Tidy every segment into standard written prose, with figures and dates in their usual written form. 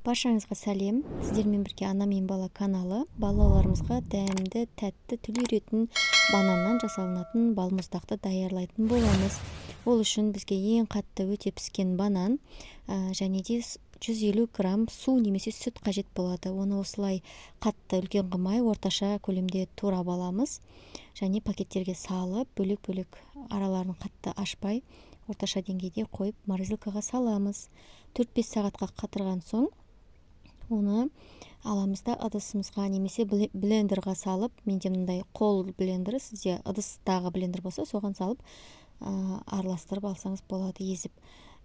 Баршаңызға сәлем. Сіздермен бірге ана мен бала каналы. Балаларымызға дәмді, тәтті, тіл үйретін бананнан жасалынатын балмұздақты даярлайтын боламыз. Ол үшін бізге ең қатты өте піскен банан және де 150 грамм су немесе сүт қажет болады. Оны осылай қатты үлкен қылмай, орташа көлемде турап аламыз. Және пакеттерге салып, бөлек-бөлек араларын қатты ашпай, орташа деңгейде қойып, морозилкаға саламыз. 4-5 сағатқа қатырған соң, оны аламыз да ыдысымызға немесе блендерға салып, менде мындай қол блендері, сізде ыдыстағы блендер болса, соған салып араластырып алсаңыз болады, езіп.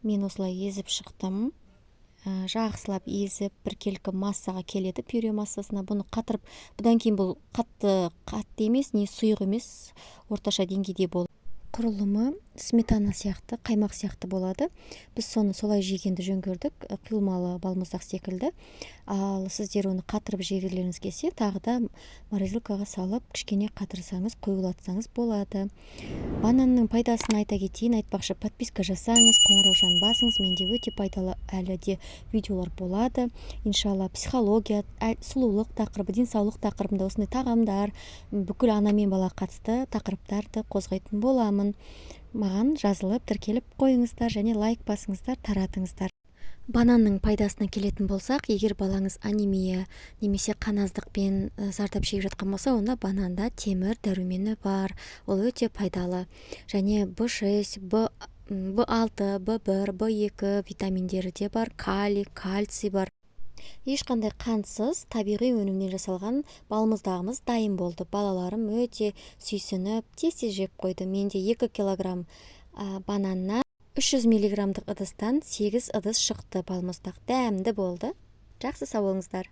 Мен осылай езіп шықтым. Жақсылап езіп, біркелкі массаға келеді, пюре массасына. Бұны қатырып, бұдан кейін бұл қатты емес, не сұйық емес, орташа деңгейде болып. Құрылымы сметана сияқты, қаймақ сияқты болады. Біз соны солай жегенді жөн көрдік, қиылмалы балмұздақ секілді. Ал сіздер оны қатырып жегілеріңіз келсе, тағы да морозилкаға салып, кішкене қатырсаңыз, қоюлатсаңыз болады. Бананның пайдасын айта кетейін, айтпақшы, подписка жасаңыз, қоңыраушаны басыңыз. Менде өте пайдалы әлі де видеолар болады. Иншалла, психология, сұлулық тақырыбы, денсаулық тақырыбында осындай тағамдар, бүкіл ана мен бала қатысты тақырыптарды қозғайтын боламын. Маған жазылып, тіркеліп қойыңыздар және лайк басыңыздар, таратыңыздар. Бананның пайдасына келетін болсақ, егер балаңыз анемия немесе қаназдықпен зардап шегіп жатқан болса, онда бананда темір дәрумені бар. Ол өте пайдалы. Және B6, B6, B1, B2 витаминдері де бар, калий, кальций бар. Ешқандай қансыз табиғи өнімнен жасалған балмұздағымыз дайын болды. Балаларым өте сүйсініп, тез жеп қойды. Менде 2 килограмм бананнан 300 миллиграммдық ыдыстан 8 ыдыс шықты балмұздақ. Дәмді болды. Жақсы, сау болыңыздар.